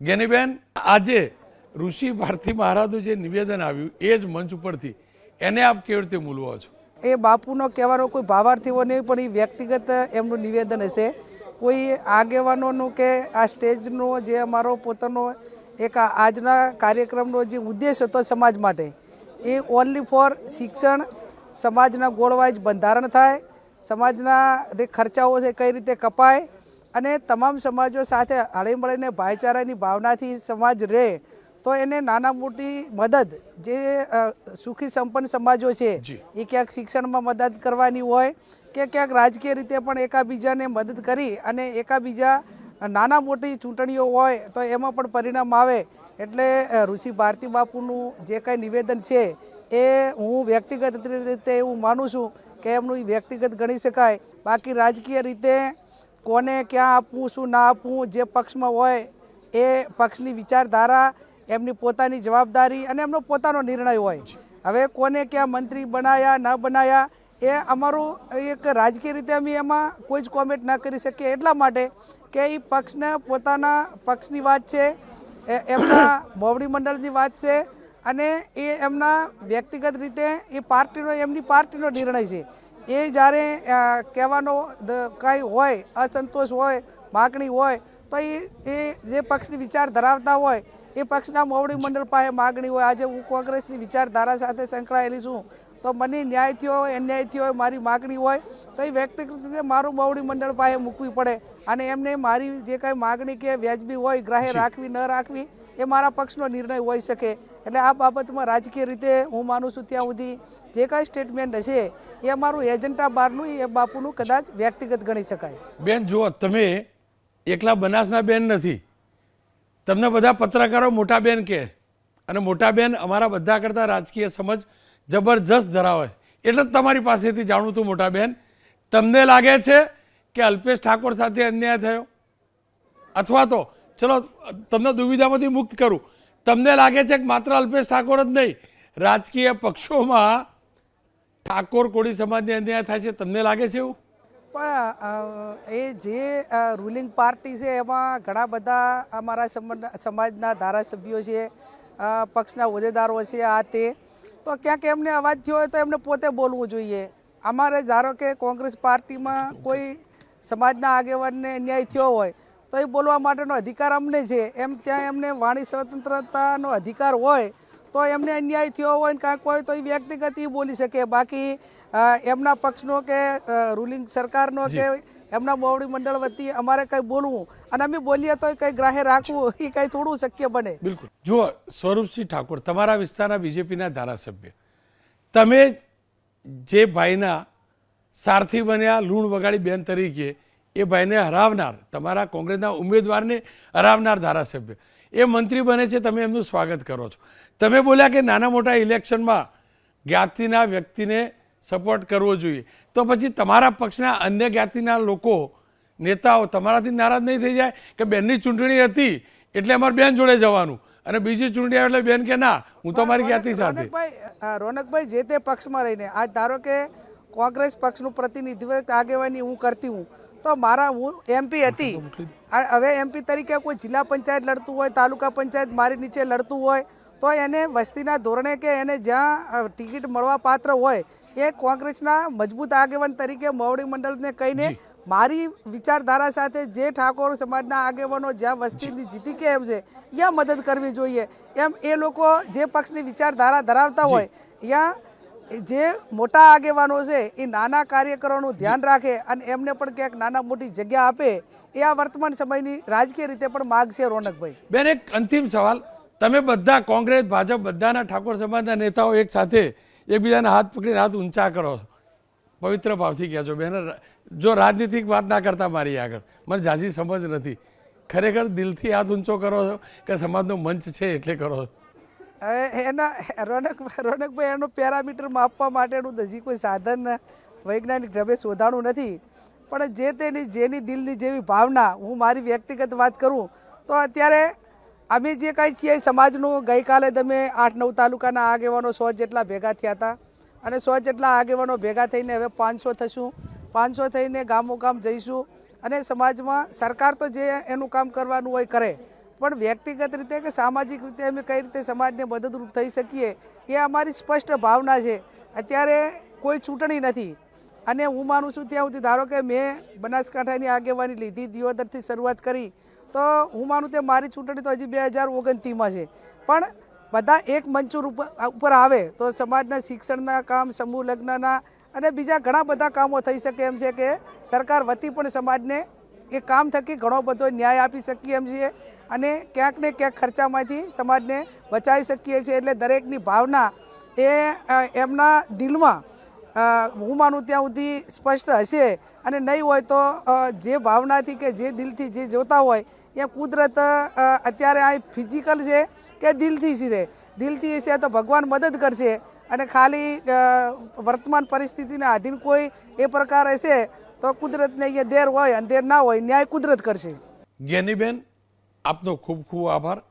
જ્ઞાનીબેન, આજે ઋષિ ભારતી મહારાજનું જે નિવેદન આવ્યું એ જ મંચ ઉપરથી એને આપ કેવી રીતે મૂલવો છો? એ બાપુનો કહેવાનો કોઈ ભાવાર્થ એવો નહીં, પણ એ વ્યક્તિગત એમનું નિવેદન હશે. કોઈ આગેવાનોનું કે આ સ્ટેજનો જે અમારો પોતાનો એક આજના કાર્યક્રમનો જે ઉદ્દેશ હતો સમાજ માટે, એ ઓનલી ફોર શિક્ષણ, સમાજના ગોળવાઇઝ બંધારણ થાય, સમાજના જે ખર્ચાઓ છે કઈ રીતે કપાય અને તમામ સમાજો સાથે હળીમળીને ભાઈચારાની ભાવનાથી સમાજ રહે, તો એને નાના મોટી મદદ જે સુખી સંપન્ન સમાજો છે એ ક્યાંક શિક્ષણમાં મદદ કરવાની હોય કે ક્યાંક રાજકીય રીતે પણ એકાબીજાને મદદ કરી અને એકાબીજા નાના મોટી ચૂંટણીઓ હોય તો એમાં પણ પરિણામ આવે. એટલે ઋષિ ભારતી બાપુનું જે કાંઈ નિવેદન છે એ હું વ્યક્તિગત રીતે એવું માનું છું કે એમનું વ્યક્તિગત ગણી શકાય. બાકી રાજકીય રીતે કોને ક્યાં આપવું શું ના આપવું જે પક્ષમાં હોય એ પક્ષની વિચારધારા, એમની પોતાની જવાબદારી અને એમનો પોતાનો નિર્ણય હોય. હવે કોને ક્યાં મંત્રી બનાયા ન બનાયા એ અમારું એક રાજકીય રીતે અમે એમાં કોઈ જ કોમેન્ટ ના કરી શકીએ, એટલા માટે કે એ પક્ષને પોતાના પક્ષની વાત છે, એમના મોવડી મંડળની વાત છે અને એ એમના વ્યક્તિગત રીતે એ પાર્ટીનો એમની પાર્ટીનો નિર્ણય છે. એ જ્યારે કહેવાનો કાંઈ હોય, અસંતોષ હોય, માગણી હોય, તો એ જે પક્ષની વિચાર ધરાવતા હોય એ પક્ષના મોવડી મંડળ પાસે માગણી હોય. આજે હું કોંગ્રેસની વિચારધારા સાથે સંકળાયેલી છું, તો મને ન્યાય થયો હોય અન્યાય થયો હોય, મારી માગણી હોય તો એ વ્યક્તિગત રીતે મારું મોવડી મંડળ પાસે મૂકવી પડે અને એમને મારી જે કાંઈ માગણી કે વ્યાજબી હોય ગ્રાહ્ય રાખવી ન રાખવી એ મારા પક્ષનો નિર્ણય હોઈ શકે. એટલે આ બાબતમાં રાજકીય રીતે હું માનું છું ત્યાં સુધી જે કાંઈ સ્ટેટમેન્ટ હશે એ અમારું એજન્ડા બહારનું એ બાપુનું કદાચ વ્યક્તિગત ગણી શકાય. બેન જુઓ, તમે એકલા બનાસના બેન નથી, તમને બધા પત્રકારો મોટા બેન કહે અને મોટા બેન અમારા બધા કરતાં રાજકીય સમજ જબરજસ્ત ધરાવે છે. એટલે જ તમારી પાસેથી જાણું હતું મોટા બેન, તમને લાગે છે કે અલ્પેશ ઠાકોર સાથે અન્યાય થયો? અથવા તો ચલો તમને દુવિધામાંથી મુક્ત કરું, તમને લાગે છે કે માત્ર અલ્પેશ ઠાકોર જ નહીં, રાજકીય પક્ષોમાં ઠાકોર કોળી સમાજને અન્યાય થાય છે, તમને લાગે છે એવું? પણ એ જે રૂલિંગ પાર્ટી છે એમાં ઘણા બધા અમારા સમાજના ધારાસભ્યો છે, પક્ષના હોદ્દેદારો છે, આ તે તો ક્યાંક એમને અવાજ થયો હોય તો એમને પોતે બોલવું જોઈએ. અમારે ધારો કે કોંગ્રેસ પાર્ટીમાં કોઈ સમાજના આગેવાનને અન્યાય થયો હોય તો એ બોલવા માટેનો અધિકાર અમને છે, એમ ત્યાં એમને વાણી સ્વતંત્રતાનો અધિકાર હોય તો એમને અન્યાય થયો હોય ને કાંઈક હોય તો એ વ્યક્તિગત એ બોલી શકે. બાકી એમના પક્ષનો કે રૂલિંગ સરકારનો કે એમના મોવડી મંડળ વતી અમારે કંઈ બોલવું અને અમે બોલીએ તો કંઈ ગ્રાહ્ય રાખવું એ કંઈ થોડું શક્ય બને. બિલકુલ. જુઓ, સ્વરૂપસિંહ ઠાકોર તમારા વિસ્તારના બીજેપીના ધારાસભ્ય, તમે જે ભાઈના સારથી બન્યા લૂણ વગાડી બેન તરીકે એ ભાઈને હરાવનાર, તમારા કોંગ્રેસના ઉમેદવારને હરાવનાર ધારાસભ્ય એ મંત્રી બને છે, તમે એમનું સ્વાગત કરો છો. તમે બોલ્યા કે નાના મોટા ઇલેક્શનમાં જ્ઞાતિના વ્યક્તિને સપોર્ટ કરવો જોઈએ, તો પછી તમારા પક્ષના અન્ય જ્ઞાતિના લોકો, નેતાઓ તમારાથી નારાજ નહીં થઈ જાય કે બેનની ચૂંટણી હતી એટલે અમારે બેન જોડે જવાનું અને બીજી ચૂંટણી આવે એટલે બેન કે ના હું તો મારી જ્ઞાતિ સાથે? રોનકભાઈ, જે તે પક્ષમાં રહીને આજ ધારો કે કોંગ્રેસ પક્ષનું પ્રતિનિધિત્વ આગેવાની હું કરતી હું, તો હું એમપી હતી, હવે એમપી તરીકે કોઈ જિલ્લા પંચાયત લડતું હોય, તાલુકા પંચાયત મારી નીચે લડતું હોય તો એને વસ્તીના ધોરણે કે એને જ્યાં ટિકિટ મળવા પાત્ર હોય એ કોંગ્રેસના મજબૂત આગેવાન તરીકે મોવડી મંડળને કહીને મારી વિચારધારા સાથે જે ઠાકોર સમાજના આગેવાનો જ્યાં વસ્તીની જીતી કે એમ છે ત્યાં મદદ કરવી જોઈએ. એમ એ લોકો જે પક્ષની વિચારધારા ધરાવતા હોય ત્યાં જે મોટા આગેવાનો છે એ નાના કાર્યકરોનું ધ્યાન રાખે અને એમને પણ ક્યાંક નાના મોટી જગ્યા આપે, એ આ વર્તમાન સમયની રાજકીય રીતે પણ માગ છે. રોનકભાઈ બેન, એક અંતિમ સવાલ, તમે બધા કોંગ્રેસ, ભાજપ બધાના ઠાકોર સમાજના નેતાઓ એક સાથે એકબીજાના હાથ પકડીને હાથ ઊંચા કરો, પવિત્ર ભાવથી કહેજો બેન. જો રાજનીતિક વાત ના કરતા મારી આગળ, મને ઝાઝી સમજ નથી, ખરેખર દિલથી હાથ ઊંચો કરો છો કે સમાજનો મંચ છે એટલે કરો છો? એના રોનકભાઈ એનો પેરામીટર માપવા માટેનું હજી કોઈ સાધન વૈજ્ઞાનિક ઢબે શોધાણું નથી, પણ જે તેની જેની દિલની જેવી ભાવના, હું મારી વ્યક્તિગત વાત કરું તો અત્યારે અમે જે કાંઈ છીએ સમાજનું, ગઈકાલે તમે 8-9 તાલુકાના આગેવાનો 100 જેટલા ભેગા થયા હતા અને 100 જેટલા આગેવાનો ભેગા થઈને હવે 500 થશું, 500 થઈને ગામો ગામ જઈશું અને સમાજમાં સરકાર તો જે એનું કામ કરવાનું હોય કરે, પણ વ્યક્તિગત રીતે કે સામાજિક રીતે અમે કઈ રીતે સમાજને મદદરૂપ થઈ શકીએ એ અમારી સ્પષ્ટ ભાવના છે. અત્યારે કોઈ ચૂંટણી નથી અને હું માનું છું ત્યાં સુધી ધારો કે મેં બનાસકાંઠાની આગેવાની લીધી, દિયોદરથી શરૂઆત કરી, તો હું માનું તે મારી ચૂંટણી તો હજી 2029માં છે. પણ બધા એક મંચ ઉપર આવે તો સમાજના શિક્ષણના કામ, સમૂહ લગ્નના અને બીજા ઘણા બધા કામો થઈ શકે એમ છે કે સરકાર વતી પણ સમાજને એ કામ થકી ઘણો બધો ન્યાય આપી શકીએ એમ છીએ અને ક્યાંક ને ક્યાંક ખર્ચામાંથી સમાજને બચાવી શકીએ છીએ. એટલે દરેકની ભાવના એ એમના દિલમાં હું માનું ત્યાં સુધી સ્પષ્ટ હશે અને નહીં હોય તો જે ભાવનાથી કે જે દિલથી જે જોતા હોય એ કુદરત અત્યારે આ ફિઝિકલ છે કે દિલથી છે. દિલથી છે તો ભગવાન મદદ કરશે અને ખાલી વર્તમાન પરિસ્થિતિના આધીન કોઈ એ પ્રકાર હશે તો કુદરતને અહીંયા દેર હોય અંધેર ના હોય, ન્યાય કુદરત કરશે. જ્ઞાનીબેન, આપનો ખૂબ ખૂબ આભાર.